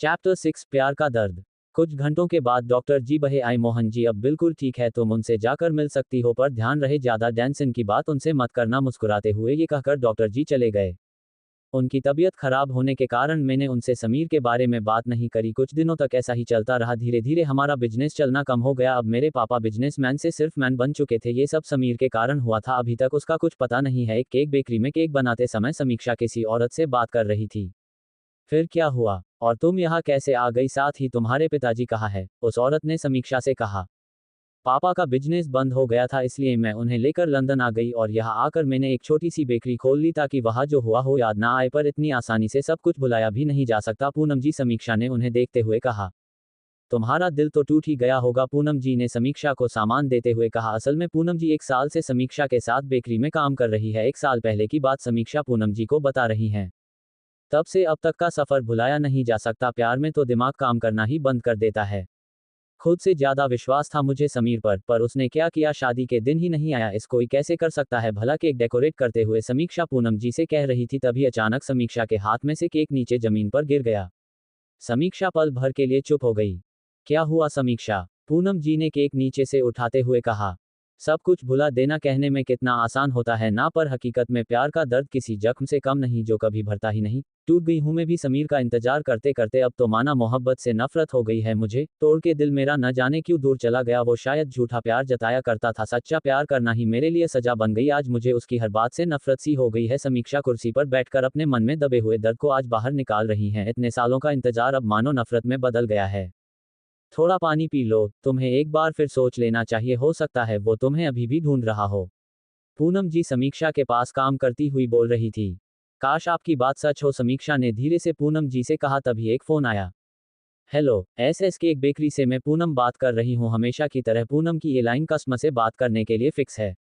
Chapter 6 प्यार का दर्द। कुछ घंटों के बाद डॉक्टर जी बहे आए। मोहन जी अब बिल्कुल ठीक है, तुम उनसे जाकर मिल सकती हो, पर ध्यान रहे ज्यादा डेंसन की बात उनसे मत करना। मुस्कुराते हुए ये कहकर डॉक्टर जी चले गए। उनकी तबीयत खराब होने के कारण मैंने उनसे समीर के बारे में बात नहीं करी। कुछ दिनों तक ऐसा ही चलता रहा। धीरे धीरे हमारा बिजनेस चलना कम हो गया। अब मेरे पापा बिजनेसमैन से सिर्फ मैन बन चुके थे। ये सब समीर के कारण हुआ था। अभी तक उसका कुछ पता नहीं है। एक केक बेकरी में केक बनाते समय समीक्षा किसी औरत से बात कर रही थी। फिर क्या हुआ और तुम यहाँ कैसे आ गई? साथ ही तुम्हारे पिताजी कहाँ है? उस औरत ने समीक्षा से कहा। पापा का बिजनेस बंद हो गया था, इसलिए मैं उन्हें लेकर लंदन आ गई और यहाँ आकर मैंने एक छोटी सी बेकरी खोल ली ताकि वहाँ जो हुआ हो याद ना आए। पर इतनी आसानी से सब कुछ भुलाया भी नहीं जा सकता पूनम जी, समीक्षा ने उन्हें देखते हुए कहा। तुम्हारा दिल तो टूट ही गया होगा, पूनम जी ने समीक्षा को सामान देते हुए कहा। असल में पूनम जी 1 साल से समीक्षा के साथ बेकरी में काम कर रही है। 1 साल पहले की बात समीक्षा पूनम जी को बता रही हैं। तब से अब तक का सफर भुलाया नहीं जा सकता। प्यार में तो दिमाग काम करना ही बंद कर देता है। खुद से ज्यादा विश्वास था मुझे समीर पर उसने क्या किया? शादी के दिन ही नहीं आया। इस कोई कैसे कर सकता है भला? केक डेकोरेट करते हुए समीक्षा पूनम जी से कह रही थी, तभी अचानक समीक्षा के हाथ में से केक नीचे जमीन पर गिर गया। समीक्षा पल भर के लिए चुप हो गई। क्या हुआ समीक्षा? पूनम जी ने केक नीचे से उठाते हुए कहा। सब कुछ भुला देना कहने में कितना आसान होता है ना, पर हकीकत में प्यार का दर्द किसी जख्म से कम नहीं जो कभी भरता ही नहीं। टूट गई हूं मैं भी समीर का इंतजार करते करते। अब तो माना मोहब्बत से नफरत हो गई है मुझे। तोड़ के दिल मेरा न जाने क्यों दूर चला गया। वो शायद झूठा प्यार जताया करता था, सच्चा प्यार करना ही मेरे लिए सजा बन गई। आज मुझे उसकी हर बात से नफरत सी हो गई है। समीक्षा कुर्सी पर बैठकर अपने मन में दबे हुए दर्द को आज बाहर निकाल रही हैं। इतने सालों का इंतजार अब मानो नफरत में बदल गया है। थोड़ा पानी पी लो, तुम्हें एक बार फिर सोच लेना चाहिए, हो सकता है वो तुम्हें अभी भी ढूंढ रहा हो। पूनम जी समीक्षा के पास काम करती हुई बोल रही थी। काश आपकी बात सच हो, समीक्षा ने धीरे से पूनम जी से कहा। तभी एक फोन आया। हेलो, एसएस केक बेकरी से मैं पूनम बात कर रही हूँ। हमेशा की तरह पूनम की ये लाइन कस्टमर से बात करने के लिए फिक्स है।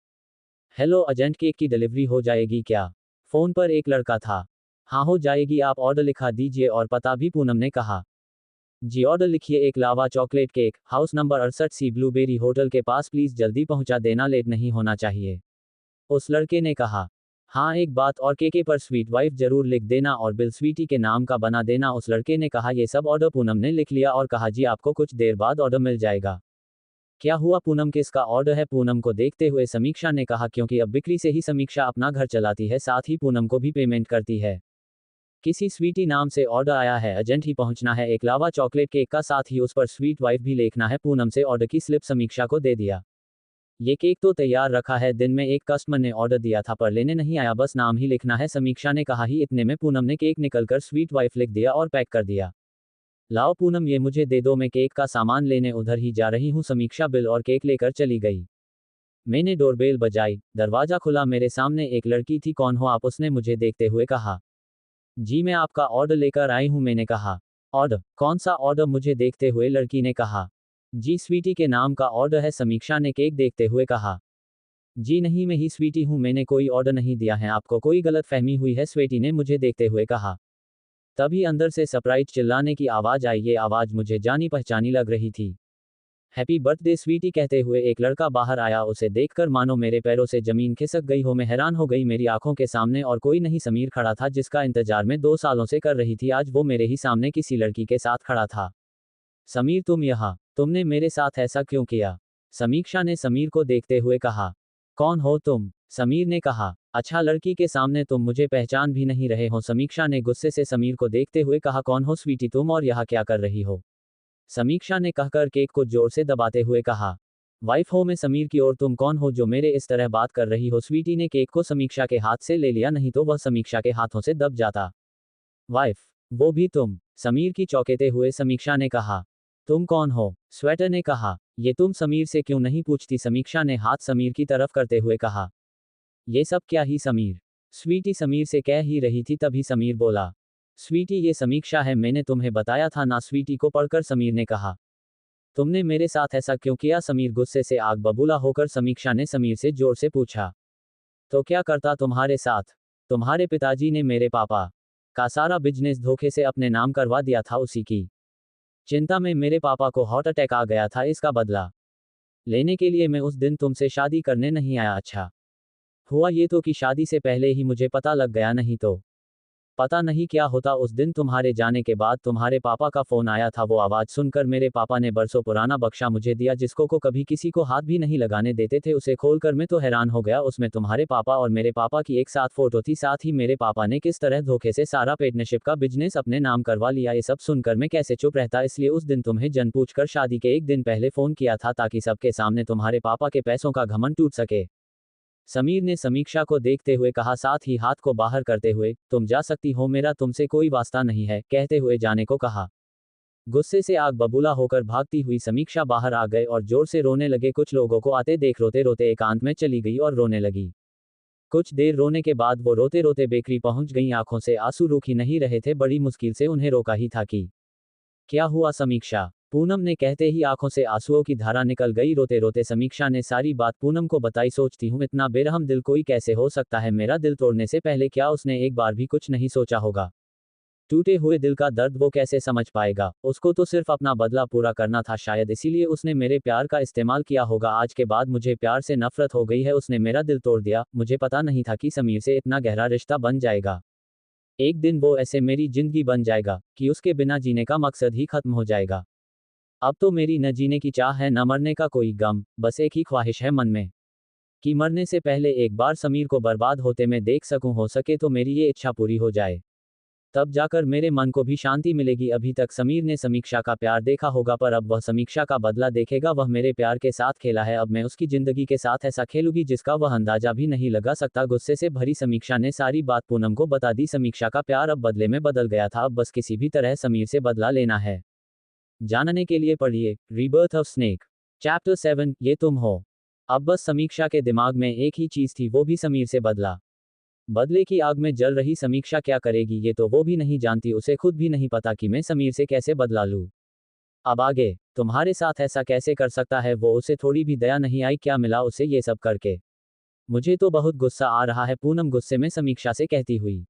हेलो एजेंट, केक की डिलीवरी हो जाएगी क्या? फोन पर एक लड़का था। हाँ हो जाएगी, आप ऑर्डर लिखा दीजिए और पता भी, पूनम ने कहा। जी ऑर्डर लिखिए, एक लावा चॉकलेट केक, हाउस नंबर 68 सी ब्लूबेरी होटल के पास, प्लीज जल्दी पहुंचा देना, लेट नहीं होना चाहिए। उस लड़के ने कहा। हाँ एक बात और, केके पर स्वीट वाइफ जरूर लिख देना और बिल स्वीटी के नाम का बना देना। उस लड़के ने कहा। ये सब ऑर्डर पूनम ने लिख लिया और कहा जी आपको कुछ देर बाद ऑर्डर मिल जाएगा। क्या हुआ पूनम, किसका ऑर्डर है? पूनम को देखते हुए समीक्षा ने कहा। क्योंकि अब बिक्री से ही समीक्षा अपना घर चलाती है, साथ ही पूनम को भी पेमेंट करती है। किसी स्वीटी नाम से ऑर्डर आया है, अर्जेंट ही पहुंचना है, एक लावा चॉकलेट केक का, साथ ही उस पर स्वीट वाइफ भी लिखना है। पूनम से ऑर्डर की स्लिप समीक्षा को दे दिया। ये केक तो तैयार रखा है, दिन में एक कस्टमर ने ऑर्डर दिया था पर लेने नहीं आया, बस नाम ही लिखना है, समीक्षा ने कहा। ही इतने में पूनम ने केक निकलकर स्वीट वाइफ लिख दिया और पैक कर दिया। लाओ पूनम ये मुझे दे दो, मैं केक का सामान लेने उधर ही जा रही हूँ। समीक्षा बिल और केक लेकर चली गई। मैंने डोरबेल बजाई, दरवाजा खुला, मेरे सामने एक लड़की थी। कौन हो आप? उसने मुझे देखते हुए कहा। जी मैं आपका ऑर्डर लेकर आई हूं, मैंने कहा। ऑर्डर? कौन सा ऑर्डर? मुझे देखते हुए लड़की ने कहा। जी स्वीटी के नाम का ऑर्डर है, समीक्षा ने केक देखते हुए कहा। जी नहीं, मैं ही स्वीटी हूं, मैंने कोई ऑर्डर नहीं दिया है, आपको कोई गलत फहमी हुई है, स्वीटी ने मुझे देखते हुए कहा। तभी अंदर से सरप्राइज चिल्लाने की आवाज आई। ये आवाज मुझे जानी पहचानी लग रही थी। हैप्पी बर्थडे स्वीटी कहते हुए एक लड़का बाहर आया। उसे देखकर मानो मेरे पैरों से जमीन खिसक गई हो। मैं हैरान हो गई, मेरी आंखों के सामने और कोई नहीं समीर खड़ा था जिसका इंतजार मैं 2 सालों से कर रही थी। आज वो मेरे ही सामने किसी लड़की के साथ खड़ा था। समीर तुम यहाँ, तुमने मेरे साथ ऐसा क्यों किया? समीक्षा ने समीर को देखते हुए कहा। कौन हो तुम? समीर ने कहा। अच्छा, लड़की के सामने तुम मुझे पहचान भी नहीं रहे हो? समीक्षा ने गुस्से से समीर को देखते हुए कहा। कौन हो स्वीटी तुम और यहाँ क्या कर रही हो? समीक्षा ने कहकर केक को जोर से दबाते हुए कहा। वाइफ हो मैं समीर की, और तुम कौन हो जो मेरे इस तरह बात कर रही हो? स्वीटी ने केक को समीक्षा के हाथ से ले लिया, नहीं तो वह समीक्षा के हाथों से दब जाता। वाइफ? वो भी तुम? समीर की चौंकेते हुए समीक्षा ने कहा। तुम कौन हो? स्वेटर ने कहा। ये तुम समीर से क्यों नहीं पूछती? समीक्षा ने हाथ समीर की तरफ करते हुए कहा। ये सब क्या ही समीर? स्वीटी समीर से कह ही रही थी, तभी समीर बोला। स्वीटी ये समीक्षा है, मैंने तुम्हें बताया था ना? स्वीटी को पढ़कर समीर ने कहा। तुमने मेरे साथ ऐसा क्यों किया? समीर गुस्से से आग बबूला होकर समीक्षा ने समीर से जोर से पूछा। तो क्या करता तुम्हारे साथ? तुम्हारे पिताजी ने मेरे पापा का सारा बिजनेस धोखे से अपने नाम करवा दिया था, उसी की चिंता में मेरे पापा को हार्ट अटैक आ गया था, इसका बदला लेने के लिए मैं उस दिन तुमसे शादी करने नहीं आया। अच्छा हुआ ये तो कि शादी से पहले ही मुझे पता लग गया, नहीं तो पता नहीं क्या होता उस दिन तुम्हारे जाने के बाद तुम्हारे पापा का फोन आया था। वो आवाज सुनकर मेरे पापा ने बरसों पुराना बक्सा मुझे दिया जिसको को कभी किसी को हाथ भी नहीं लगाने देते थे। उसे खोलकर मैं तो हैरान हो गया। उसमें तुम्हारे पापा और मेरे पापा की एक साथ फोटो थी। साथ ही मेरे पापा ने किस तरह धोखे से सारा पार्टनरशिप का बिजनेस अपने नाम करवा लिया। ये सब सुनकर मैं कैसे चुप रहता, इसलिए उस दिन तुम्हें जन पूछकर शादी के एक दिन पहले फोन किया था ताकि सबके सामने तुम्हारे पापा के पैसों का घमंड टूट सके। समीर ने समीक्षा को देखते हुए कहा, साथ ही हाथ को बाहर करते हुए, तुम जा सकती हो, मेरा तुमसे कोई वास्ता नहीं है, कहते हुए जाने को कहा। गुस्से से आग बबूला होकर भागती हुई समीक्षा बाहर आ गए और जोर से रोने लगे। कुछ लोगों को आते देख रोते रोते एकांत में चली गई और रोने लगी। कुछ देर रोने के बाद वो रोते रोते बेकरी पहुंच गई। आंखों से आंसू रुक ही नहीं रहे थे। बड़ी मुश्किल से उन्हें रोका ही था कि क्या हुआ समीक्षा, पूनम ने कहते ही आंखों से आंसुओं की धारा निकल गई। रोते रोते समीक्षा ने सारी बात पूनम को बताई। सोचती हूँ इतना बेरहम दिल कोई कैसे हो सकता है। मेरा दिल तोड़ने से पहले क्या उसने एक बार भी कुछ नहीं सोचा होगा। टूटे हुए दिल का दर्द वो कैसे समझ पाएगा। उसको तो सिर्फ अपना बदला पूरा करना था, शायद इसीलिए उसने मेरे प्यार का इस्तेमाल किया होगा। आज के बाद मुझे प्यार से नफरत हो गई है। उसने मेरा दिल तोड़ दिया। मुझे पता नहीं था कि समीर से इतना गहरा रिश्ता बन जाएगा। एक दिन वो ऐसे मेरी जिंदगी बन जाएगा कि उसके बिना जीने का मकसद ही खत्म हो जाएगा। अब तो मेरी न जीने की चाह है, न मरने का कोई गम, बस एक ही ख्वाहिश है मन में कि मरने से पहले एक बार समीर को बर्बाद होते मैं देख सकूं। हो सके तो मेरी ये इच्छा पूरी हो जाए, तब जाकर मेरे मन को भी शांति मिलेगी। अभी तक समीर ने समीक्षा का प्यार देखा होगा, पर अब वह समीक्षा का बदला देखेगा। वह मेरे प्यार के साथ खेला है, अब मैं उसकी जिंदगी के साथ ऐसा खेलूंगी जिसका वह अंदाजा भी नहीं लगा सकता। गुस्से से भरी समीक्षा ने सारी बात पूनम को बता दी। समीक्षा का प्यार अब बदले में बदल गया था। अब बस किसी भी तरह समीर से बदला लेना है। जानने के लिए पढ़िए रीबर्थ ऑफ स्नेक चैप्टर 7, ये तुम हो। अब बस समीक्षा के दिमाग में एक ही चीज थी, वो भी समीर से बदला। बदले की आग में जल रही समीक्षा क्या करेगी ये तो वो भी नहीं जानती। उसे खुद भी नहीं पता कि मैं समीर से कैसे बदला लूं। अब आगे तुम्हारे साथ ऐसा कैसे कर सकता है वो, उसे थोड़ी भी दया नहीं आई। क्या मिला उसे ये सब करके? मुझे तो बहुत गुस्सा आ रहा है, पूनम गुस्से में समीक्षा से कहती हुई।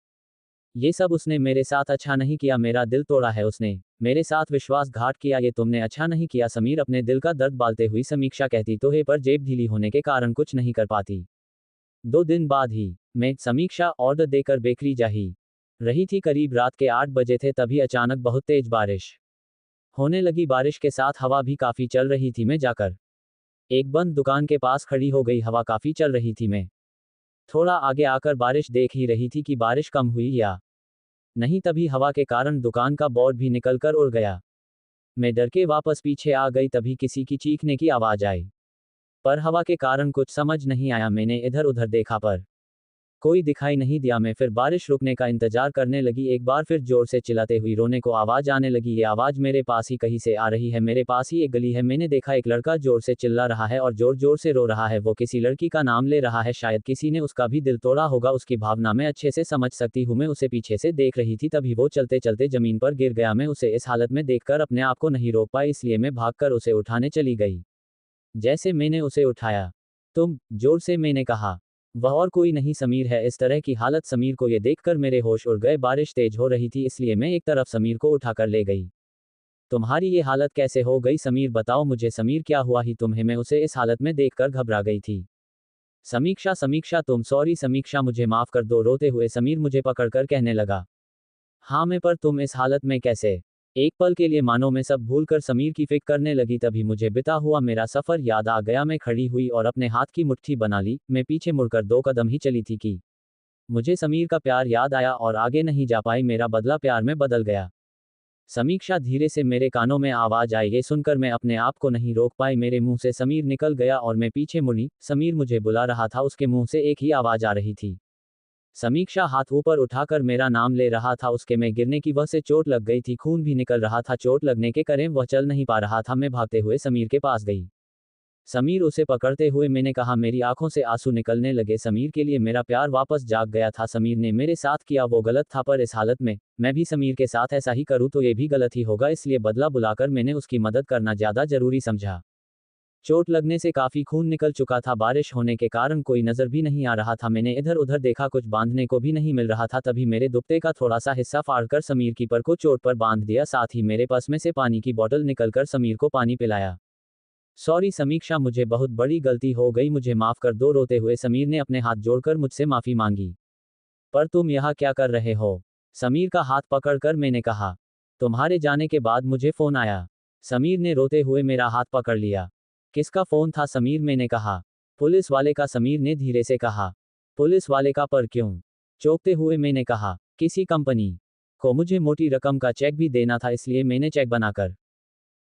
ये सब उसने मेरे साथ अच्छा नहीं किया, मेरा दिल तोड़ा है उसने, मेरे साथ विश्वासघात किया, ये तुमने अच्छा नहीं किया। समीर अपने दिल का दर्द बालते हुई समीक्षा कहती तो है, पर जेब ढीली होने के कारण कुछ नहीं कर पाती। 2 दिन बाद ही मैं समीक्षा ऑर्डर देकर बेकरी जा ही रही थी। करीब रात के 8 बजे थे, तभी अचानक बहुत तेज बारिश होने लगी। बारिश के साथ हवा भी काफी चल रही थी। मैं जाकर एक बंद दुकान के पास खड़ी हो गई। हवा काफी चल रही थी। मैं थोड़ा आगे आकर बारिश देख ही रही थी कि बारिश कम हुई या नहीं, तभी हवा के कारण दुकान का बोर्ड भी निकलकर उड़ गया। मैं डर के वापस पीछे आ गई, तभी किसी की चीखने की आवाज आई, पर हवा के कारण कुछ समझ नहीं आया। मैंने इधर उधर देखा पर कोई दिखाई नहीं दिया। मैं फिर बारिश रुकने का इंतजार करने लगी। एक बार फिर जोर से चिल्लाते हुई रोने को आवाज आने लगी। ये आवाज मेरे पास ही कहीं से आ रही है, मेरे पास ही एक गली है। मैंने देखा एक लड़का जोर से चिल्ला रहा है और जोर जोर से रो रहा है। वो किसी लड़की का नाम ले रहा है, शायद किसी ने उसका भी दिल तोड़ा होगा। उसकी भावना मैं अच्छे से समझ सकती हूँ। मैं उसे पीछे से देख रही थी, तभी वो चलते चलते जमीन पर गिर गया। मैं उसे इस हालत में देखकर अपने आप को नहीं रोक पाई, इसलिए मैं भागकर उसे उठाने चली गई। जैसे मैंने उसे उठाया, तुम, जोर से मैंने कहा। वह और कोई नहीं समीर है। इस तरह की हालत समीर को ये देखकर मेरे होश उड़ गए। बारिश तेज हो रही थी, इसलिए मैं एक तरफ समीर को उठाकर ले गई। तुम्हारी ये हालत कैसे हो गई समीर, बताओ मुझे। समीर क्या हुआ ही तुम्हें? मैं उसे इस हालत में देखकर घबरा गई थी। समीक्षा समीक्षा तुम, सॉरी समीक्षा मुझे माफ कर दो। रोते हुए समीर मुझे पकड़कर कहने लगा, हाँ मैं, पर तुम इस हालत में कैसे? एक पल के लिए मानो मैं सब भूलकर समीर की फिक्र करने लगी। तभी मुझे बिता हुआ मेरा सफर याद आ गया। मैं खड़ी हुई और अपने हाथ की मुट्ठी बना ली। मैं पीछे मुड़कर 2 कदम ही चली थी कि मुझे समीर का प्यार याद आया और आगे नहीं जा पाई। मेरा बदला प्यार में बदल गया। समीक्षा, धीरे से मेरे कानों में आवाज आई। ये सुनकर मैं अपने आप को नहीं रोक पाई। मेरे मुंह से समीर निकल गया और मैं पीछे मुड़ी। समीर मुझे बुला रहा था, उसके मुंह से एक ही आवाज आ रही थी। समीक्षा हाथ ऊपर उठाकर मेरा नाम ले रहा था। उसके में गिरने की वजह से चोट लग गई थी, खून भी निकल रहा था। चोट लगने के कारण वह चल नहीं पा रहा था। मैं भागते हुए समीर के पास गई। समीर, उसे पकड़ते हुए मैंने कहा। मेरी आंखों से आंसू निकलने लगे। समीर के लिए मेरा प्यार वापस जाग गया था। समीर ने मेरे साथ किया वो गलत था, पर इस हालत में मैं भी समीर के साथ ऐसा ही करूँ तो ये भी गलत ही होगा, इसलिए बदला बुलाकर मैंने उसकी मदद करना ज्यादा जरूरी समझा। चोट लगने से काफी खून निकल चुका था। बारिश होने के कारण कोई नजर भी नहीं आ रहा था। मैंने इधर उधर देखा, कुछ बांधने को भी नहीं मिल रहा था। तभी मेरे दुपट्टे का थोड़ा सा हिस्सा फाड़कर समीर की पर को चोट पर बांध दिया। साथ ही मेरे पर्स में से पानी की बोतल निकलकर समीर को पानी पिलाया। सॉरी समीक्षा, मुझे बहुत बड़ी गलती हो गई, मुझे माफ कर दो। रोते हुए समीर ने अपने हाथ जोड़कर मुझसे माफी मांगी। पर तुम यहाँ क्या कर रहे हो? समीर का हाथ पकड़कर मैंने कहा, तुम्हारे जाने के बाद मुझे फोन आया। समीर ने रोते हुए मेरा हाथ पकड़ लिया। किसका फोन था समीर, मैंने कहा। पुलिस वाले का, समीर ने धीरे से कहा। पुलिस वाले का, पर क्यों? चौंकते हुए मैंने कहा, किसी कंपनी को मुझे मोटी रकम का चेक भी देना था, इसलिए मैंने चेक बनाकर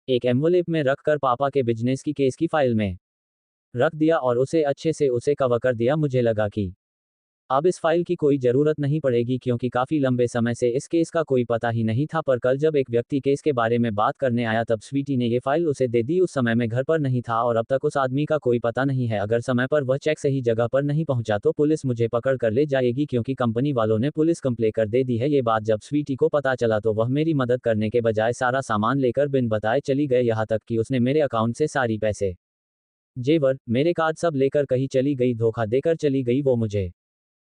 एक एनवलप में रखकर पापा के बिजनेस की केस की फाइल में रख दिया और उसे अच्छे से उसे कवर कर दिया। मुझे लगा कि अब इस फाइल की कोई ज़रूरत नहीं पड़ेगी, क्योंकि काफ़ी लंबे समय से इस केस का कोई पता ही नहीं था। पर कल जब एक व्यक्ति केस के बारे में बात करने आया तब स्वीटी ने ये फाइल उसे दे दी। उस समय मैं घर पर नहीं था और अब तक उस आदमी का कोई पता नहीं है। अगर समय पर वह चेक सही जगह पर नहीं पहुंचा तो पुलिस मुझे पकड़ कर ले जाएगी, क्योंकि कंपनी वालों ने पुलिस कंप्लेंट कर दे दी है। ये बात जब स्वीटी को पता चला तो वह मेरी मदद करने के बजाय सारा सामान लेकर बिन बताए चली गई, यहाँ तक कि उसने मेरे अकाउंट से सारी पैसे, जेवर, मेरे कार्ड सब लेकर कहीं चली गई। धोखा देकर चली गई वो मुझे।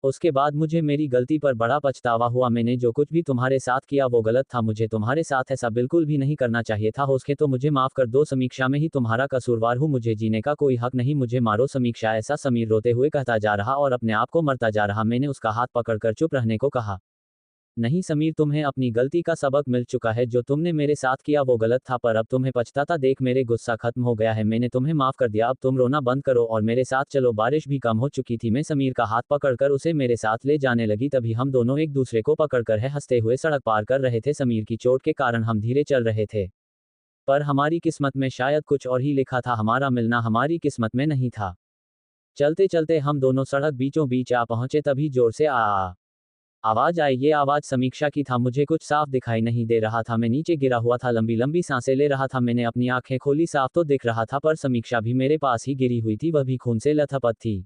उसके बाद मुझे मेरी गलती पर बड़ा पछतावा हुआ। मैंने जो कुछ भी तुम्हारे साथ किया वो गलत था। मुझे तुम्हारे साथ ऐसा बिल्कुल भी नहीं करना चाहिए था। हो सके तो मुझे माफ कर दो। समीक्षा में ही तुम्हारा कसूरवार हूँ। मुझे जीने का कोई हक नहीं। मुझे मारो समीक्षा, ऐसा समीर रोते हुए कहता जा रहा और अपने आप को मरता जा रहा। मैंने उसका हाथ पकड़कर चुप रहने को कहा। नहीं समीर, तुम्हें अपनी गलती का सबक मिल चुका है। जो तुमने मेरे साथ किया वो गलत था, पर अब तुम्हें पछताता देख मेरे गुस्सा खत्म हो गया है। मैंने तुम्हें माफ कर दिया। अब तुम रोना बंद करो और मेरे साथ चलो। बारिश भी कम हो चुकी थी। मैं समीर का हाथ पकड़कर उसे मेरे साथ ले जाने लगी। तभी हम दोनों एक दूसरे को पकड़कर हंसते हुए सड़क पार कर रहे थे। समीर की चोट के कारण हम धीरे चल रहे थे, पर हमारी किस्मत में शायद कुछ और ही लिखा था। हमारा मिलना हमारी किस्मत में नहीं था। चलते चलते हम दोनों सड़क बीचों बीच आ पहुंचे। तभी जोर से आ आवाज आई। ये आवाज समीक्षा की था। मुझे कुछ साफ दिखाई नहीं दे रहा था। मैं नीचे गिरा हुआ था, लंबी लंबी सांसें ले रहा था। मैंने अपनी आंखें खोली, साफ तो दिख रहा था, पर समीक्षा भी मेरे पास ही गिरी हुई थी। वह भी खून से लथपथ थी।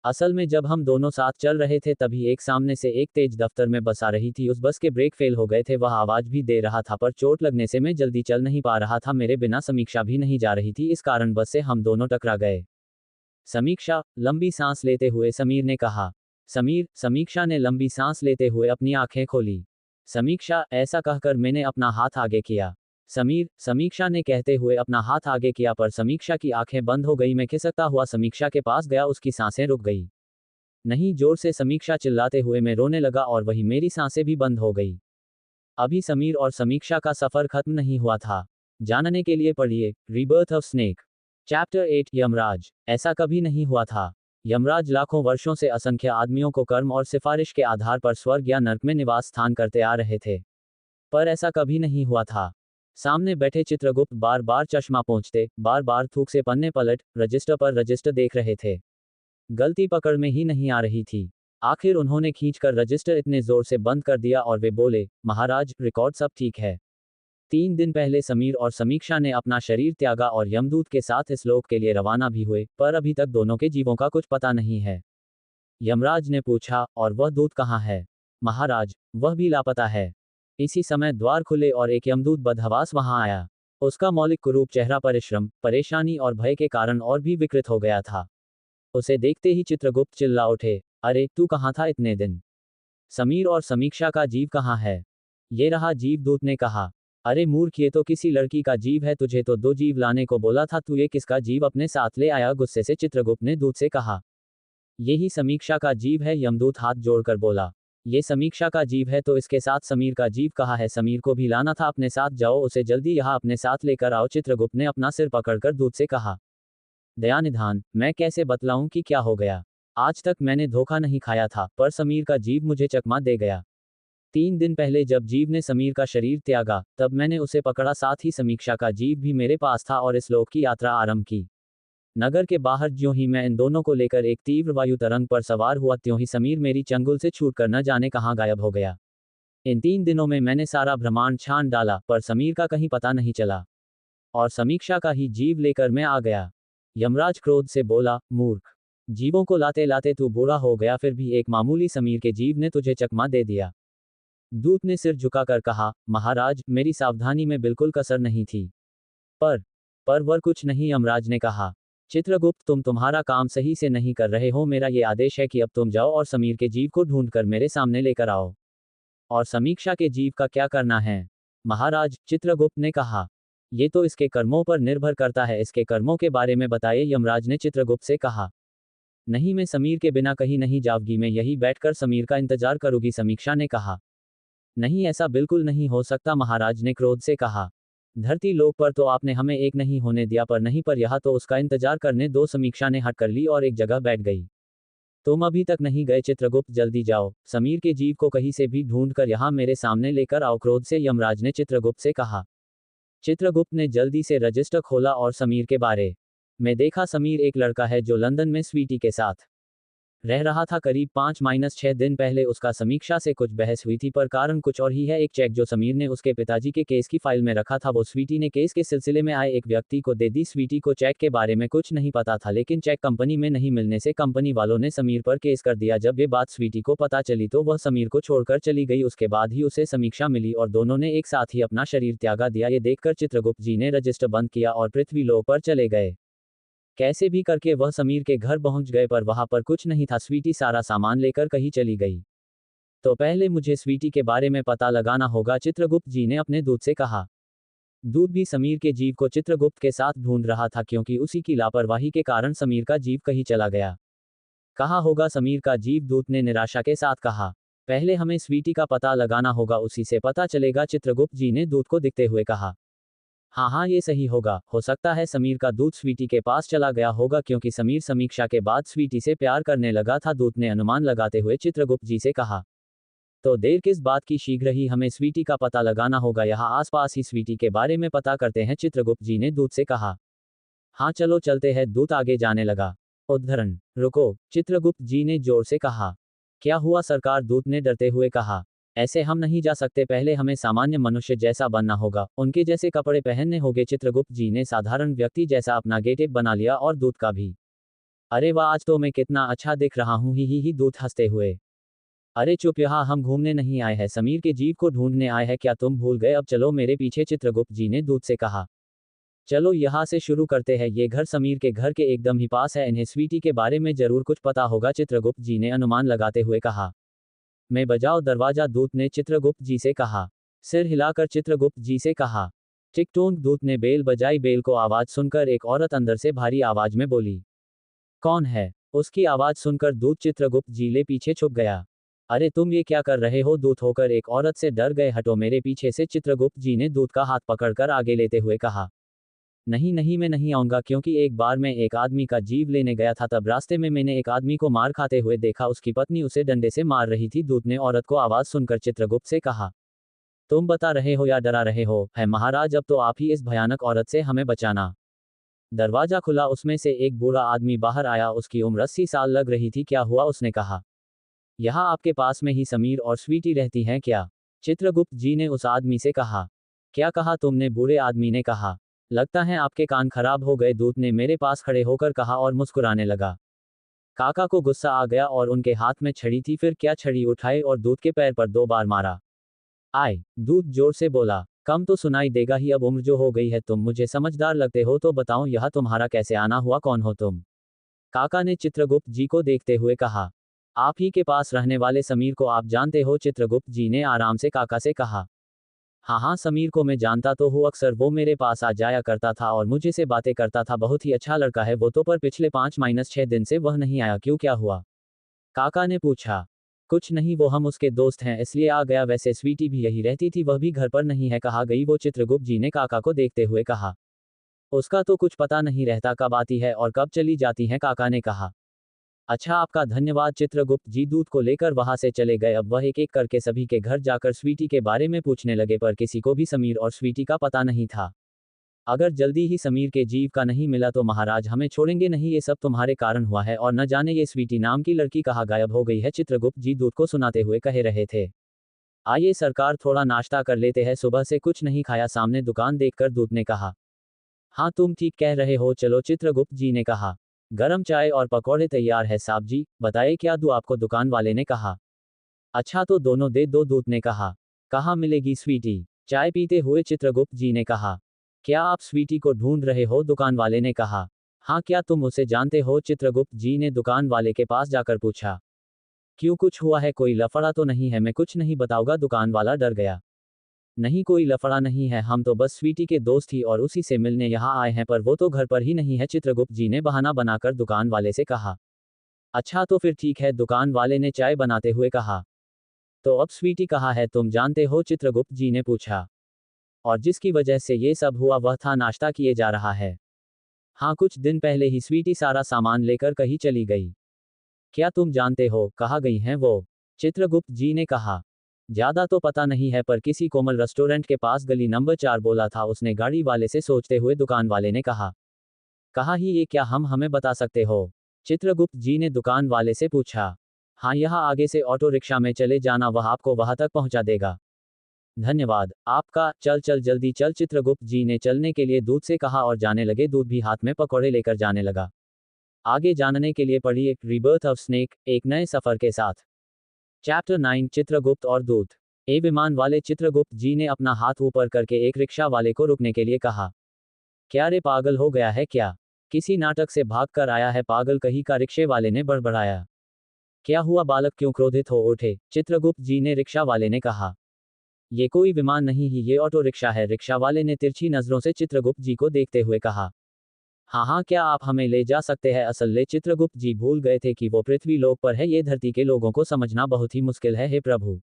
असल में जब हम दोनों साथ चल रहे थे तभी एक सामने से एक तेज दफ्तर में बस आ रही थी। उस बस के ब्रेक फेल हो गए थे। वह आवाज भी दे रहा था, पर चोट लगने से मैं जल्दी चल नहीं पा रहा था। मेरे बिना समीक्षा भी नहीं जा रही थी, इस कारण बस से हम दोनों टकरा गए। समीक्षा, लंबी सांस लेते हुए समीर ने कहा। समीर, समीक्षा ने लंबी सांस लेते हुए अपनी आंखें खोली। समीक्षा, ऐसा कहकर मैंने अपना हाथ आगे किया। समीर, समीक्षा ने कहते हुए अपना हाथ आगे किया, पर समीक्षा की आंखें बंद हो गई। मैं खिसकता हुआ समीक्षा के पास गया, उसकी सांसें रुक गई। नहीं, जोर से समीक्षा चिल्लाते हुए मैं रोने लगा और वही मेरी सांसें भी बंद हो गई। अभी समीर और समीक्षा का सफर खत्म नहीं हुआ था। जानने के लिए पढ़िए rebirth of snake, chapter 8, Yamraj. ऐसा कभी नहीं हुआ था। यमराज लाखों वर्षों से असंख्य आदमियों को कर्म और सिफारिश के आधार पर स्वर्ग या नर्क में निवास स्थान करते आ रहे थे, पर ऐसा कभी नहीं हुआ था। सामने बैठे चित्रगुप्त बार बार चश्मा पोंछते, बार बार थूक से पन्ने पलट रजिस्टर पर रजिस्टर देख रहे थे। गलती पकड़ में ही नहीं आ रही थी। आखिर उन्होंने खींचकर रजिस्टर इतने जोर से बंद कर दिया और वे बोले, महाराज, रिकॉर्ड सब ठीक है। 3 दिन पहले समीर और समीक्षा ने अपना शरीर त्यागा और यमदूत के साथ इस लोक के लिए रवाना भी हुए, पर अभी तक दोनों के जीवों का कुछ पता नहीं है। यमराज ने पूछा, और वह दूत कहाँ है? महाराज, वह भी लापता है। इसी समय द्वार खुले और एक यमदूत बदहवास वहां आया। उसका मौलिक कुरूप चेहरा परिश्रम, परेशानी और भय के कारण और भी विकृत हो गया था। उसे देखते ही चित्रगुप्त चिल्ला उठे, अरे तू कहाँ था इतने दिन? समीर और समीक्षा का जीव कहाँ है? ये रहा जीव, दूत ने कहा। अरे मूर्ख, ये तो किसी लड़की का जीव है। तुझे तो 2 जीव लाने को बोला था, तू ये किसका जीव अपने साथ ले आया? गुस्से से चित्रगुप्त ने दूत से कहा। यही समीक्षा का जीव है, यमदूत हाथ जोड़कर बोला। ये समीक्षा का जीव है तो इसके साथ समीर का जीव कहाँ है? समीर को भी लाना था अपने साथ। जाओ, उसे जल्दी यहाँ अपने साथ लेकर आओ। चित्रगुप्त ने अपना सिर पकड़कर दूत से कहा। दयानिधान, मैं कैसे बतलाऊं कि क्या हो गया? आज तक मैंने धोखा नहीं खाया था, पर समीर का जीव मुझे चकमा दे गया। 3 दिन पहले जब जीव ने समीर का शरीर त्यागा, तब मैंने उसे पकड़ा, साथ ही समीक्षा का जीव भी मेरे पास था और इस लोक की यात्रा आरंभ की। नगर के बाहर ज्यों ही मैं इन दोनों को लेकर एक तीव्र वायु तरंग पर सवार हुआ, त्यों ही समीर मेरी चंगुल से छूटकर न जाने कहाँ गायब हो गया। इन 3 दिनों में मैंने सारा ब्रह्मांड छान डाला, पर समीर का कहीं पता नहीं चला, और समीक्षा का ही जीव लेकर मैं आ गया। यमराज क्रोध से बोला, मूर्ख, जीवों को लाते लाते तू बूढ़ा हो गया, फिर भी एक मामूली समीर के जीव ने तुझे चकमा दे दिया। दूत ने सिर झुकाकर कहा, महाराज, मेरी सावधानी में बिल्कुल कसर नहीं थी। पर वर कुछ नहीं, यमराज ने कहा। चित्रगुप्त, तुम तुम्हारा काम सही से नहीं कर रहे हो। मेरा ये आदेश है कि अब तुम जाओ और समीर के जीव को ढूंढकर मेरे सामने लेकर आओ। और समीक्षा के जीव का क्या करना है? महाराज, चित्रगुप्त ने कहा, ये तो इसके कर्मों पर निर्भर करता है। इसके कर्मों के बारे में बताइए, यमराज ने चित्रगुप्त से कहा। नहीं, मैं समीर के बिना कहीं नहीं जाऊंगी। मैं यही बैठकर समीर का इंतजार करूंगी, समीक्षा ने कहा। नहीं, ऐसा बिल्कुल नहीं हो सकता, महाराज ने क्रोध से कहा। धरती लोक पर तो आपने हमें एक नहीं होने दिया, पर नहीं, पर यहाँ तो उसका इंतजार करने दो। समीक्षा ने हट कर ली और एक जगह बैठ गई। तुम अभी तक नहीं गए चित्रगुप्त, जल्दी जाओ, समीर के जीव को कहीं से भी ढूंढ कर यहाँ मेरे सामने लेकर आओ, क्रोध से यमराज ने चित्रगुप्त से कहा। चित्रगुप्त ने जल्दी से रजिस्टर खोला और समीर के बारे में देखा। समीर एक लड़का है जो लंदन में स्वीटी के साथ रह रहा था। करीब 5-6 दिन पहले उसका समीक्षा से कुछ बहस हुई थी, पर कारण कुछ और ही है। एक चेक जो समीर ने उसके पिताजी के केस की फाइल में रखा था, वो स्वीटी ने केस के सिलसिले में आए एक व्यक्ति को दे दी। स्वीटी को चेक के बारे में कुछ नहीं पता था, लेकिन चेक कंपनी में नहीं मिलने से कंपनी वालों ने समीर पर केस कर दिया। जब ये बात स्वीटी को पता चली तो वह समीर को छोड़कर चली गई। उसके बाद ही उसे समीक्षा मिली और दोनों ने एक साथ ही अपना शरीर त्यागा दिया। ये देखकर चित्रगुप्त जी ने रजिस्टर बंद किया और पृथ्वी लोक पर चले गए। कैसे भी करके वह समीर के घर पहुंच गए, पर वहां पर कुछ नहीं था। स्वीटी सारा सामान लेकर कहीं चली गई। तो पहले मुझे स्वीटी के बारे में पता लगाना होगा, चित्रगुप्त जी ने अपने दूत से कहा। दूत भी समीर के जीव को चित्रगुप्त के साथ ढूंढ रहा था, क्योंकि उसी की लापरवाही के कारण समीर का जीव कहीं चला गया। कहाँ होगा समीर का जीव, दूत ने निराशा के साथ कहा। पहले हमें स्वीटी का पता लगाना होगा, उसी से पता चलेगा, चित्रगुप्त जी ने दूत को दिखते हुए कहा। हाँ हाँ, ये सही होगा। हो सकता है समीर का दूत स्वीटी के पास चला गया होगा, क्योंकि समीर समीक्षा के बाद स्वीटी से प्यार करने लगा था, दूत ने अनुमान लगाते हुए चित्रगुप्त जी से कहा। तो देर किस बात की, शीघ्र ही हमें स्वीटी का पता लगाना होगा। यहाँ आसपास ही स्वीटी के बारे में पता करते हैं, चित्रगुप्त जी ने दूत से कहा। हाँ चलो चलते हैं, दूत आगे जाने लगा। उद्धरण, रुको, चित्रगुप्त जी ने जोर से कहा। क्या हुआ सरकार, दूत ने डरते हुए कहा। ऐसे हम नहीं जा सकते, पहले हमें सामान्य मनुष्य जैसा बनना होगा, उनके जैसे कपड़े पहनने होंगे। चित्रगुप्त जी ने साधारण व्यक्ति जैसा अपना गेटअप बना लिया और दूत का भी। अरे वाह, आज तो मैं कितना अच्छा दिख रहा हूँ, ही दूत हंसते हुए। अरे चुप, यहाँ हम घूमने नहीं आए हैं, समीर के जीव को ढूंढने आए हैं, क्या तुम भूल गए? अब चलो मेरे पीछे, चित्रगुप्त जी ने दूत से कहा। चलो यहाँ से शुरू करते हैं, ये घर समीर के घर के एकदम ही पास है, इन्हें स्वीटी के बारे में जरूर कुछ पता होगा, चित्रगुप्त जी ने अनुमान लगाते हुए कहा। मैं बजाओ दरवाजा, दूत ने चित्रगुप्त जी से कहा। सिर हिलाकर चित्रगुप्त जी से कहा। टिकटोंक, दूत ने बेल बजाई। बेल को आवाज सुनकर एक औरत अंदर से भारी आवाज में बोली। कौन है? उसकी आवाज सुनकर दूत चित्रगुप्त जी ले पीछे छुप गया। अरे तुम ये क्या कर रहे हो? दूत होकर एक औरत से डर गए। हटो मेरे पीछे से, चित्रगुप्त जी ने दूत का हाथ पकड़कर आगे लेते हुए कहा। नहीं नहीं, मैं नहीं आऊंगा, क्योंकि एक बार मैं एक आदमी का जीव लेने गया था, तब रास्ते में मैंने एक आदमी को मार खाते हुए देखा, उसकी पत्नी उसे डंडे से मार रही थी। दूत ने औरत को आवाज सुनकर चित्रगुप्त से कहा। तुम बता रहे हो या डरा रहे हो? है महाराज, अब तो आप ही इस भयानक औरत से हमें बचाना। दरवाजा खुला, उसमें से एक बूढ़ा आदमी बाहर आया, उसकी उम्र 80 साल लग रही थी। क्या हुआ? उसने कहा। यहाँ आपके पास में ही समीर और स्वीटी रहती हैं क्या? चित्रगुप्त जी ने उस आदमी से कहा। क्या कहा तुमने? बूढ़े आदमी ने कहा। लगता है आपके कान खराब हो गए, दूत ने मेरे पास खड़े होकर कहा और मुस्कुराने लगा। काका को गुस्सा आ गया और उनके हाथ में छड़ी थी, फिर क्या छड़ी उठाए और दूत के पैर पर 2 बार मारा। आए, दूत जोर से बोला। कम तो सुनाई देगा ही, अब उम्र जो हो गई है, तुम मुझे समझदार लगते हो, तो बताओ यह तुम्हारा कैसे आना हुआ, कौन हो तुम? काका ने चित्रगुप्त जी को देखते हुए कहा। आप ही के पास रहने वाले समीर को आप जानते हो? चित्रगुप्त जी ने आराम से काका से कहा। हाँ हाँ, समीर को मैं जानता तो हूँ, अक्सर वो मेरे पास आ जाया करता था और मुझे से बातें करता था, बहुत ही अच्छा लड़का है वो तो, पर पिछले 5-6 दिन से वह नहीं आया, क्यों, क्या हुआ? काका ने पूछा। कुछ नहीं, वो हम उसके दोस्त हैं इसलिए आ गया, वैसे स्वीटी भी यही रहती थी, वह भी घर पर नहीं है, कहा गई वो, चित्रगुप्त जी ने काका को देखते हुए कहा। उसका तो कुछ पता नहीं रहता, कब आती है और कब चली जाती है, काका ने कहा। अच्छा, आपका धन्यवाद, चित्रगुप्त जी दूत को लेकर वहां से चले गए। अब वह एक एक करके सभी के घर जाकर स्वीटी के बारे में पूछने लगे, पर किसी को भी समीर और स्वीटी का पता नहीं था। अगर जल्दी ही समीर के जीव का नहीं मिला तो महाराज हमें छोड़ेंगे नहीं, ये सब तुम्हारे कारण हुआ है, और न जाने ये स्वीटी नाम की लड़की कहाँ गायब हो गई है, चित्रगुप्त जी दूत को सुनाते हुए कह रहे थे। आइए सरकार, थोड़ा नाश्ता कर लेते हैं, सुबह से कुछ नहीं खाया, सामने दुकान देखकर दूत ने कहा। हाँ तुम ठीक कह रहे हो, चलो, चित्रगुप्त जी ने कहा। गरम चाय और पकौड़े तैयार है साहब जी, बताइए क्या दूं आपको, दुकान वाले ने कहा। अच्छा तो दोनों दे दो, दूत ने कहा। कहाँ मिलेगी स्वीटी? चाय पीते हुए चित्रगुप्त जी ने कहा। क्या आप स्वीटी को ढूंढ रहे हो? दुकान वाले ने कहा। हाँ, क्या तुम उसे जानते हो? चित्रगुप्त जी ने दुकान वाले के पास जाकर पूछा। क्यों, कुछ हुआ है? कोई लफड़ा तो नहीं है? मैं कुछ नहीं बताऊंगा, दुकान वाला डर गया। नहीं, कोई लफड़ा नहीं है, हम तो बस स्वीटी के दोस्त ही और उसी से मिलने यहाँ आए हैं, पर वो तो घर पर ही नहीं है, चित्रगुप्त जी ने बहाना बनाकर दुकान वाले से कहा। अच्छा तो फिर ठीक है, दुकान वाले ने चाय बनाते हुए कहा। तो अब स्वीटी कहाँ है तुम जानते हो, चित्रगुप्त जी ने पूछा। और जिसकी वजह से ये सब हुआ वह था नाश्ता किए जा रहा है। हाँ, कुछ दिन पहले ही स्वीटी सारा सामान लेकर कहीं चली गई। क्या तुम जानते हो कहाँ गई हैं वो? चित्रगुप्त जी ने कहा। ज्यादा तो पता नहीं है पर किसी कोमल रेस्टोरेंट के पास गली नंबर 4 बोला था उसने गाड़ी वाले से, सोचते हुए दुकान वाले ने कहा। कहा ही ये क्या हम हमें बता सकते हो? चित्रगुप्त जी ने दुकान वाले से पूछा। हाँ, यहाँ आगे से ऑटो रिक्शा में चले जाना, वह आपको वहां तक पहुंचा देगा। धन्यवाद आपका, चल चल जल्दी चल, चित्रगुप्त जी ने चलने के लिए दूत से कहा और जाने लगे। दूत भी हाथ में पकौड़े लेकर जाने लगा। आगे जानने के लिए पढ़िए रिबर्थ ऑफ स्नेक, एक नए सफर के साथ। चैप्टर 9, चित्रगुप्त और दूत। विमान वाले चित्रगुप्त जी ने अपना हाथ ऊपर करके एक रिक्शा वाले को रुकने के लिए कहा। क्या रे, पागल हो गया है क्या? किसी नाटक से भाग कर आया है पागल कहीं का, रिक्शे वाले ने बड़बड़ाया। क्या हुआ बालक, क्यों क्रोधित हो उठे? चित्रगुप्त जी ने रिक्शा वाले ने कहा। ये कोई विमान नहीं ही, ये ऑटो रिक्शा है, रिक्शा वाले ने तिरछी नजरों से चित्रगुप्त जी को देखते हुए कहा। हाँ हाँ, क्या आप हमें ले जा सकते हैं? असल में चित्रगुप्त जी भूल गए थे कि वो पृथ्वी लोक पर है, ये धरती के लोगों को समझना बहुत ही मुश्किल है, हे प्रभु।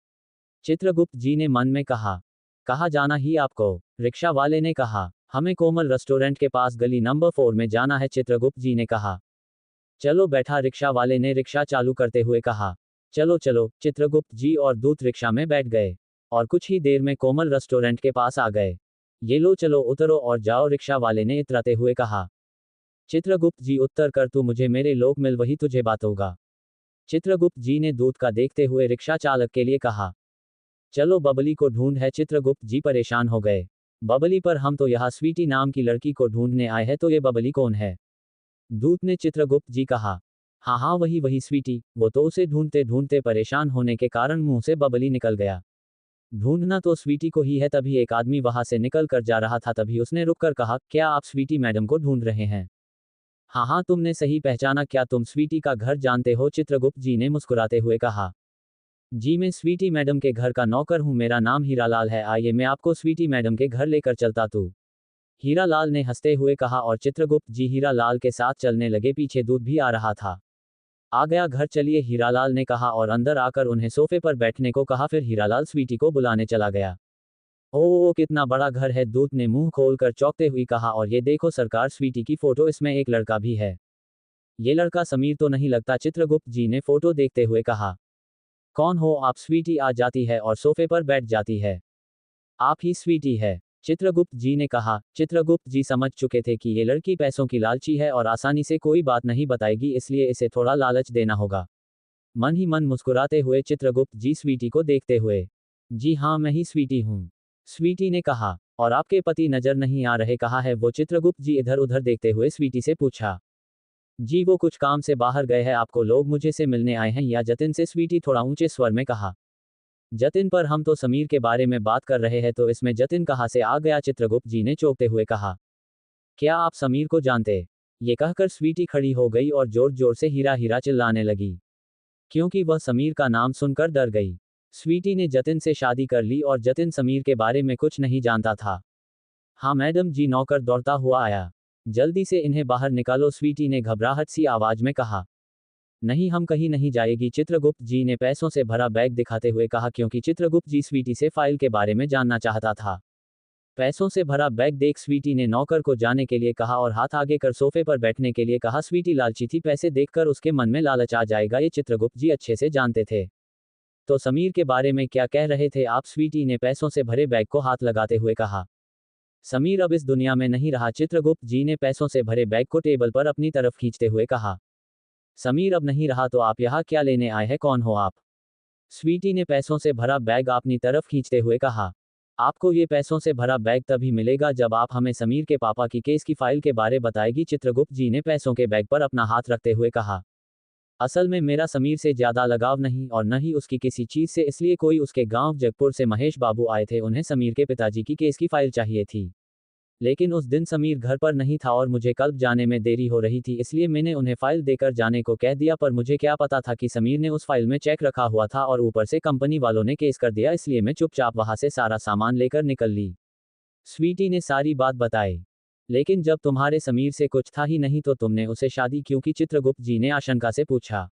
चित्रगुप्त जी ने मन में कहा। कहाँ जाना ही आपको? रिक्शा वाले ने कहा। हमें कोमल रेस्टोरेंट के पास गली नंबर 4 में जाना है, चित्रगुप्त जी ने कहा। चलो बैठा, रिक्शा वाले ने रिक्शा चालू करते हुए कहा। चलो चलो, चित्रगुप्त जी और दूत रिक्शा में बैठ गए और कुछ ही देर में कोमल रेस्टोरेंट के पास आ गए। ये लो चलो उतरो और जाओ, रिक्शा वाले ने इतराते हुए कहा। चित्रगुप्त जी उत्तर कर, तू मुझे मेरे लोग मिल, वही तुझे बात होगा। चित्रगुप्त जी ने दूत का देखते हुए रिक्शा चालक के लिए कहा। चलो बबली को ढूंढ है, चित्रगुप्त जी परेशान हो गए। बबली, पर हम तो यहाँ स्वीटी नाम की लड़की को ढूंढने आए हैं, तो ये बबली कौन है? दूत ने चित्रगुप्त जी कहा। हाँ हाँ, वही वही स्वीटी, वो तो उसे ढूंढते ढूंढते परेशान होने के कारण मुंह से बबली निकल गया। ढूंढना तो स्वीटी को ही है। तभी एक आदमी वहां से निकल कर जा रहा था, तभी उसने रुककर कहा, क्या आप स्वीटी मैडम को ढूंढ रहे हैं? हाँ हाँ, तुमने सही पहचाना, क्या तुम स्वीटी का घर जानते हो? चित्रगुप्त जी ने मुस्कुराते हुए कहा। जी, मैं स्वीटी मैडम के घर का नौकर हूँ, मेरा नाम हीरालाल है, आइए मैं आपको स्वीटी मैडम के घर लेकर चलता तू। हीरालाल ने हंसते हुए कहा और चित्रगुप्त जी हीरालाल के साथ चलने लगे। पीछे दूत भी आ रहा था। आ गया घर, चलिए, हीरालाल ने कहा और अंदर आकर उन्हें सोफे पर बैठने को कहा। फिर हीरालाल स्वीटी को बुलाने चला गया। ओ कितना बड़ा घर है, दूत ने मुंह खोलकर चौंकते हुए कहा। और ये देखो सरकार, स्वीटी की फोटो, इसमें एक लड़का भी है। ये लड़का समीर तो नहीं लगता? चित्रगुप्त जी ने फोटो देखते हुए कहा। कौन हो आप? स्वीटी आ जाती है और सोफे पर बैठ जाती है। आप ही स्वीटी है, चित्रगुप्त जी ने कहा। चित्रगुप्त जी समझ चुके थे कि ये लड़की पैसों की लालची है और आसानी से कोई बात नहीं बताएगी, इसलिए इसे थोड़ा लालच देना होगा। मन ही मन मुस्कुराते हुए चित्रगुप्त जी स्वीटी को देखते हुए। जी हाँ, मैं ही स्वीटी हूँ, स्वीटी ने कहा। और आपके पति नजर नहीं आ रहे, कहाँ है वो? चित्रगुप्त जी इधर उधर देखते हुए स्वीटी से पूछा। जी वो कुछ काम से बाहर गए हैं, आपको लोग मुझे से मिलने आए हैं या जतिन से? स्वीटी थोड़ा ऊंचे स्वर में कहा। जतिन, पर हम तो समीर के बारे में बात कर रहे हैं, तो इसमें जतिन कहाँ से आ गया? चित्रगुप्त जी ने चौंकते हुए कहा। क्या आप समीर को जानते? ये कहकर स्वीटी खड़ी हो गई और जोर जोर से हीरा हीरा चिल्लाने लगी, क्योंकि वह समीर का नाम सुनकर डर गई। स्वीटी ने जतिन से शादी कर ली और जतिन समीर के बारे में कुछ नहीं जानता था। हाँ मैडम जी, नौकर दौड़ता हुआ आया। जल्दी से इन्हें बाहर निकालो, स्वीटी ने घबराहट सी आवाज में कहा। नहीं, हम कहीं नहीं जाएगी, चित्रगुप्त जी ने पैसों से भरा बैग दिखाते हुए कहा, क्योंकि चित्रगुप्त जी स्वीटी से फाइल के बारे में जानना चाहता था। पैसों से भरा बैग देख स्वीटी ने नौकर को जाने के लिए कहा और हाथ आगे कर सोफे पर बैठने के लिए कहा। स्वीटी लालची थी, पैसे देखकर उसके मन में लालच आ जाएगा, ये चित्रगुप्त जी अच्छे से जानते थे। तो समीर के बारे में क्या कह रहे थे आप? स्वीटी ने पैसों से भरे बैग को हाथ लगाते हुए कहा। समीर अब इस दुनिया में नहीं रहा, चित्रगुप्त जी ने पैसों से भरे बैग को टेबल पर अपनी तरफ खींचते हुए कहा। समीर अब नहीं रहा तो आप यहाँ क्या लेने आए हैं, कौन हो आप? स्वीटी ने पैसों से भरा बैग अपनी तरफ खींचते हुए कहा। आपको ये पैसों से भरा बैग तभी मिलेगा जब आप हमें समीर के पापा की केस की फाइल के बारे बताएगी, चित्रगुप्त जी ने पैसों के बैग पर अपना हाथ रखते हुए कहा। असल में मेरा समीर से ज्यादा लगाव नहीं और न ही उसकी किसी चीज से, इसलिए कोई उसके गांव जगपुर से महेश बाबू आए थे, उन्हें समीर के पिताजी की केस की फाइल चाहिए थी। लेकिन उस दिन समीर घर पर नहीं था और मुझे कल जाने में देरी हो रही थी, इसलिए मैंने उन्हें फाइल देकर जाने को कह दिया, पर मुझे क्या पता था कि समीर ने उस फाइल में चेक रखा हुआ था और ऊपर से कंपनी वालों ने केस कर दिया, इसलिए मैं चुपचाप वहां से सारा सामान लेकर निकल ली। स्वीटी ने सारी बात बताई। लेकिन जब तुम्हारे समीर से कुछ था ही नहीं तो तुमने उसे शादी क्यों की? चित्रगुप्त जी ने आशंका से पूछा।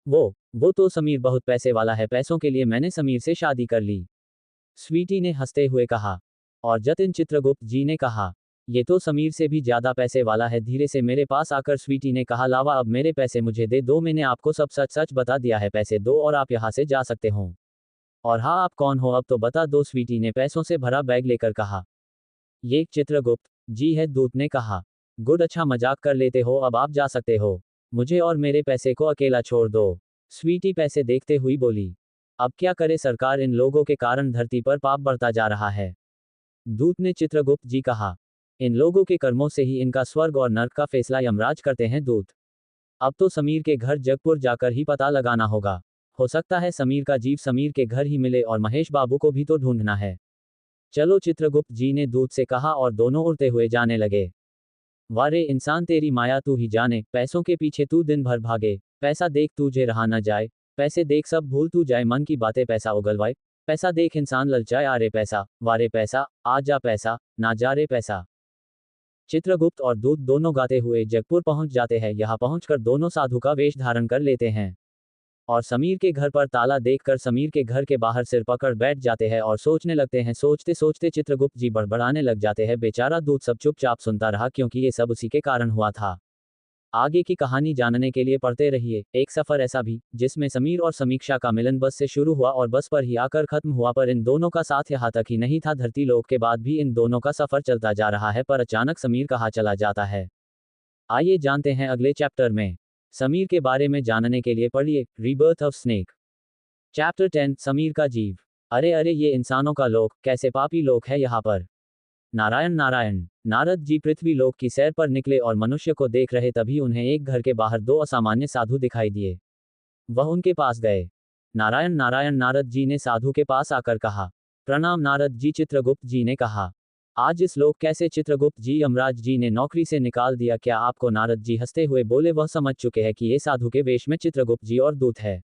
वो तो समीर बहुत पैसे वाला है, पैसों के लिए मैंने समीर से शादी कर ली, स्वीटी ने हंसते हुए कहा। और जतिन चित्रगुप्त जी ने कहा, ये तो समीर से भी ज्यादा पैसे वाला है। धीरे से मेरे पास आकर स्वीटी ने कहा, लावा अब मेरे पैसे मुझे दे दो, मैंने आपको सब सच सच बता दिया है, पैसे दो और आप यहाँ से जा सकते हो। और हाँ, आप कौन हो अब तो बता दो, स्वीटी ने पैसों से भरा बैग लेकर कहा। ये चित्रगुप्त जी है, दूत ने कहा। गुड, अच्छा मजाक कर लेते हो, अब आप जा सकते हो, मुझे और मेरे पैसे को अकेला छोड़ दो, स्वीटी पैसे देखते हुई बोली। अब क्या करे सरकार, इन लोगों के कारण धरती पर पाप बढ़ता जा रहा है, दूत ने चित्रगुप्त जी कहा। इन लोगों के कर्मों से ही इनका स्वर्ग और नर्क का फैसला यमराज करते हैं दूत। अब तो समीर के घर जगपुर जाकर ही पता लगाना होगा, हो सकता है समीर का जीव समीर के घर ही मिले, और महेश बाबू को भी तो ढूंढना है। चलो, चित्रगुप्त जी ने दूत से कहा और दोनों उड़ते हुए जाने लगे। वारे इंसान, तेरी माया तू ही जाने, पैसों के पीछे तू दिन भर भागे, पैसा देख तुझे रहा न जाए, पैसे देख सब भूल तू जाए, मन की बातें पैसा उगलवाए, पैसा देख इंसान ललचाए, आ रे पैसा, वारे पैसा, आ जा पैसा, ना जा रे पैसा। चित्रगुप्त और दूत दोनों गाते हुए जगपुर पहुंच जाते हैं। यहाँ पहुंचकर दोनों साधु का वेश धारण कर लेते हैं और समीर के घर पर ताला देखकर समीर के घर के बाहर सिर पकड़ बैठ जाते हैं और सोचने लगते हैं। सोचते सोचते चित्रगुप्त जी बड़बड़ाने लग जाते हैं। बेचारा दूत सब चुपचाप सुनता रहा, क्योंकि ये सब उसी के कारण हुआ था। आगे की कहानी जानने के लिए पढ़ते रहिए। एक सफर ऐसा भी, जिसमें समीर और समीक्षा का मिलन बस से शुरू हुआ और बस पर ही आकर खत्म हुआ, पर इन दोनों का साथ यहाँ तक ही नहीं था, धरती लोक के बाद भी इन दोनों का सफर चलता जा रहा है। पर अचानक समीर कहाँ चला जाता है, आइए जानते हैं अगले चैप्टर में। समीर के बारे में जानने के लिए पढ़िए rebirth of snake, chapter 10, Sameer का जीव। अरे अरे, ये इंसानों का लोक, कैसे पापी लोक है यहाँ पर। नारायण नारायण। नारद जी पृथ्वी लोक की सैर पर निकले और मनुष्य को देख रहे, तभी उन्हें एक घर के बाहर दो असामान्य साधु दिखाई दिए। वह उनके पास गए। नारायण नारायण, नारद जी ने साधु के पास आकर कहा। प्रणाम नारद जी, चित्रगुप्त जी ने कहा। आज इस लोक कैसे चित्रगुप्त जी, यमराज जी ने नौकरी से निकाल दिया क्या आपको, नारद जी हंसते हुए बोले। वह समझ चुके हैं कि ये साधु के वेश में चित्रगुप्त जी और दूत है।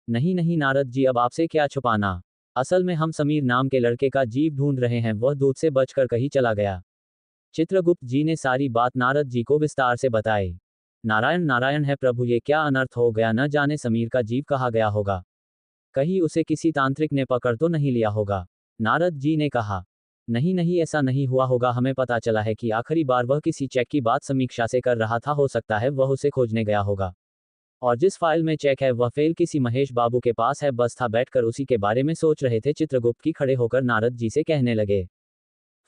नहीं नहीं नारद जी, अब आपसे क्या छुपाना, असल में हम समीर नाम के लड़के का जीव ढूंढ रहे हैं, वह दूत से बचकर कहीं चला गया। चित्रगुप्त जी ने सारी बात नारद जी को विस्तार से बताई। नारायण नारायण है प्रभु, ये क्या अनर्थ हो गया, न जाने समीर का जीव कहाँ गया होगा, कहीं उसे किसी तांत्रिक ने पकड़ तो नहीं लिया होगा। नारद जी ने कहा, नहीं नहीं ऐसा नहीं हुआ होगा, हमें पता चला है कि आखिरी बार वह किसी चेक की बात समीक्षा से कर रहा था, हो सकता है वह उसे खोजने गया होगा, और जिस फाइल में चेक है वह फेल किसी महेश बाबू के पास है, बस था बैठकर उसी के बारे में सोच रहे थे। चित्रगुप्त की खड़े होकर नारद जी से कहने लगे।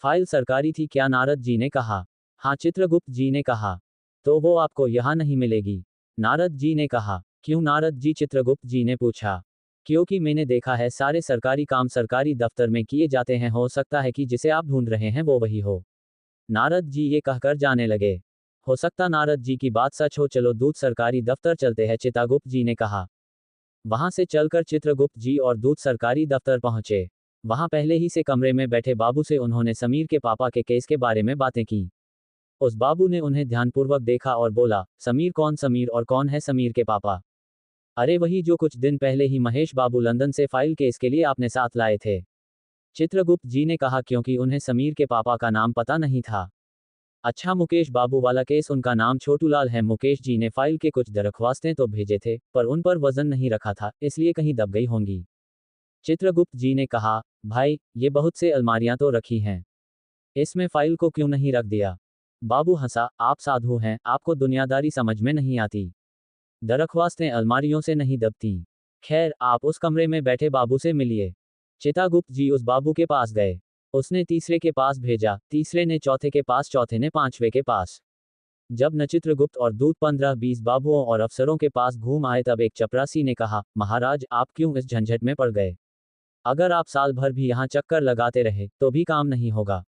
फाइल सरकारी थी क्या, नारद जी ने कहा। हाँ, चित्रगुप्त जी ने कहा। तो वो आपको यहाँ नहीं मिलेगी, नारद जी ने कहा। क्यों नारद जी, चित्रगुप्त जी ने पूछा। क्योंकि मैंने देखा है सारे सरकारी काम सरकारी दफ्तर में किए जाते हैं, हो सकता है कि जिसे आप ढूंढ रहे हैं वो वही हो, नारद जी ये कहकर जाने लगे। हो सकता नारद जी की बात सच हो, चलो दूत सरकारी दफ्तर चलते हैं, चित्रगुप्त जी ने कहा। वहां से चलकर चित्रगुप्त जी और दूत सरकारी दफ्तर पहुंचे। वहां पहले ही से कमरे में बैठे बाबू से उन्होंने समीर के पापा के केस के बारे में बातें की। उस बाबू ने उन्हें ध्यानपूर्वक देखा और बोला, समीर कौन, समीर और कौन है समीर के पापा। अरे वही जो कुछ दिन पहले ही महेश बाबू लंदन से फाइल केस के लिए आपने साथ लाए थे, चित्रगुप्त जी ने कहा, क्योंकि उन्हें समीर के पापा का नाम पता नहीं था। अच्छा, मुकेश बाबू वाला केस, उनका नाम छोटूलाल है। मुकेश जी ने फाइल के कुछ दरख्वास्तें तो भेजे थे, पर उन पर वजन नहीं रखा था, इसलिए कहीं दब गई होंगी। चित्रगुप्त जी ने कहा, भाई ये बहुत से अलमारियां तो रखी हैं, इसमें फाइल को क्यों नहीं रख दिया। बाबू हंसा, आप साधु हैं, आपको दुनियादारी समझ में नहीं आती, दरख्वास्तें अलमारियों से नहीं दबती। खैर, आप उस कमरे में बैठे बाबू से मिलिए। चित्रगुप्त जी उस बाबू के पास गए। उसने तीसरे के पास भेजा, तीसरे ने चौथे के पास, चौथे ने पांचवे के पास। जब न चित्रगुप्त और दूत 15-20 बाबुओं और अफसरों के पास घूम आए, तब एक चपरासी ने कहा, महाराज आप क्यों इस झंझट में पड़ गए, अगर आप साल भर भी यहाँ चक्कर लगाते रहे तो भी काम नहीं होगा,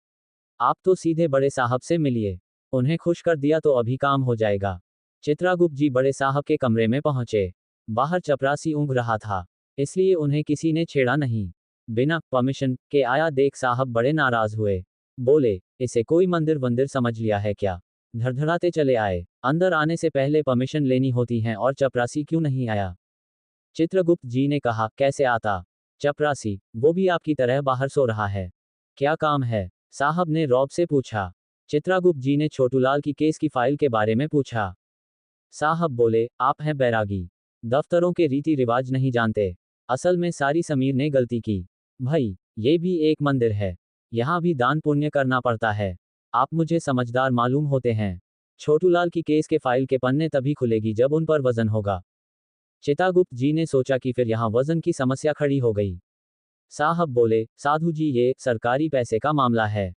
आप तो सीधे बड़े साहब से मिलिए, उन्हें खुश कर दिया तो अभी काम हो जाएगा। चित्रगुप्त जी बड़े साहब के कमरे में पहुंचे। बाहर चपरासी ऊँघ रहा था, इसलिए उन्हें किसी ने छेड़ा नहीं। बिना परमिशन के आया देख साहब बड़े नाराज हुए, बोले, इसे कोई मंदिर वंदिर समझ लिया है क्या। धड़धड़ाते चले आए। अंदर आने से पहले परमिशन लेनी होती है, और चपरासी क्यों नहीं आया। चित्रगुप्त जी ने कहा, कैसे आता। चपरासी, वो भी आपकी तरह बाहर सो रहा है, क्या काम है, साहब ने रौब से पूछा। चित्रगुप्त जी ने छोटूलाल की केस की फाइल के बारे में पूछा। साहब बोले, आप हैं बैरागी, दफ्तरों के रीति रिवाज नहीं जानते। असल में सारी समीर ने गलती की। भाई, ये भी एक मंदिर है। यहाँ भी दान पुण्य करना पड़ता है। आप मुझे समझदार मालूम होते हैं। छोटूलाल की केस के फाइल के पन्ने तभी खुलेगी जब उन पर वजन होगा। चितागुप्त जी ने सोचा कि फिर यहाँ वजन की समस्या खड़ी हो गई। साहब बोले, साधु जी ये सरकारी पैसे का मामला है।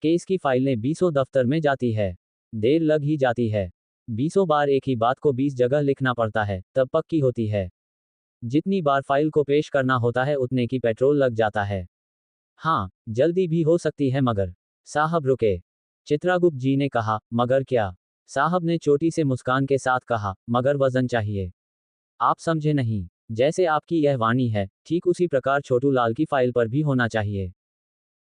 केस की फाइलें 20 दफ्तर में जाती है। देर लग ही जाती है। 20 बार एक ही बात को 20 जगह लिखना पड़ता है, तब पक्की होती है। जितनी बार फाइल को पेश करना होता है उतने की पेट्रोल लग जाता है। हाँ, जल्दी भी हो सकती है मगर। साहब रुके। चित्रागुप्त जी ने कहा, मगर क्या? साहब ने चोटी से मुस्कान के साथ कहा, मगर वजन चाहिए। आप समझे नहीं। जैसे आपकी यह वाणी है, ठीक उसी प्रकार छोटूलाल की फाइल पर भी होना चाहिए।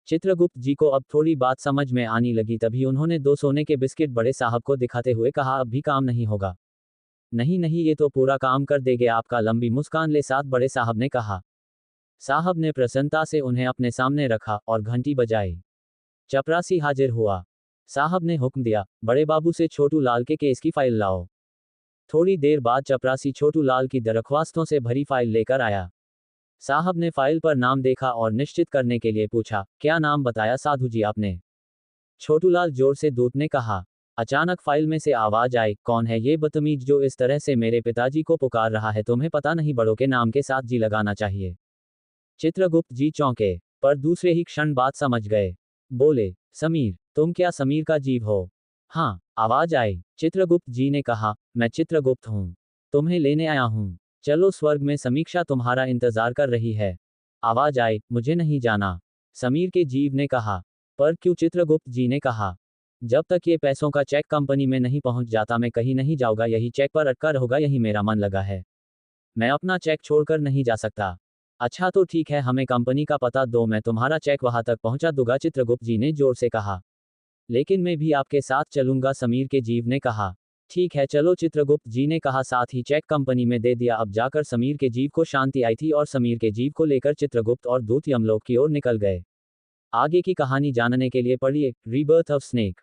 चित्रगुप्त जी को अब थोड़ी बात समझ में आने लगी, तभी उन्होंने 2 सोने के बिस्किट बड़े साहब को दिखाते हुए कहा, अब भी काम नहीं होगा। नहीं नहीं, ये तो पूरा काम कर देंगे आपका। लंबी मुस्कान ले साथ बड़े साहब ने कहा। साहब ने प्रसन्नता से उन्हें अपने सामने रखा और घंटी बजाई। चपरासी हाजिर हुआ। साहब ने हुक्म दिया, बड़े बाबू से छोटूलाल के केस की फाइल लाओ। थोड़ी देर बाद चपरासी छोटूलाल की दरख्वास्तों से भरी फाइल लेकर आया। साहब ने फाइल पर नाम देखा और निश्चित करने के लिए पूछा, क्या नाम बताया साधु जी आपने? छोटूलाल जोर से दूत ने कहा। अचानक फाइल में से आवाज आई, कौन है ये बदतमीज जो इस तरह से मेरे पिताजी को पुकार रहा है? तुम्हें पता नहीं बड़ों के नाम के साथ जी लगाना चाहिए। चित्रगुप्त जी चौंके, पर दूसरे ही क्षण बात समझ गए। बोले, समीर, तुम क्या समीर का जीव हो? हाँ, आवाज आई। चित्रगुप्त जी ने कहा, मैं चित्रगुप्त हूँ। तुम्हें लेने आया हूँ। चलो, स्वर्ग में समीक्षा तुम्हारा इंतजार कर रही है। आवाज आई, मुझे नहीं जाना। समीर के जीव ने कहा। पर क्यों? चित्रगुप्त जी ने कहा। जब तक ये पैसों का चेक कंपनी में नहीं पहुंच जाता मैं कहीं नहीं जाऊंगा। यही चेक पर अटका रहूंगा। यही मेरा मन लगा है। मैं अपना चेक छोड़कर नहीं जा सकता। अच्छा तो ठीक है, हमें कंपनी का पता दो, मैं तुम्हारा चेक वहां तक पहुंचा दूंगा। चित्रगुप्त जी ने जोर से कहा। लेकिन मैं भी आपके साथ चलूंगा, समीर के जीव ने कहा। ठीक है चलो, चित्रगुप्त जी ने कहा। साथ ही चेक कंपनी में दे दिया। अब जाकर समीर के जीव को शांति आई थी और समीर के जीव को लेकर चित्रगुप्त और दूत यमलोक की ओर निकल गए। आगे की कहानी जानने के लिए पढ़िए रीबर्थ ऑफ स्नेक।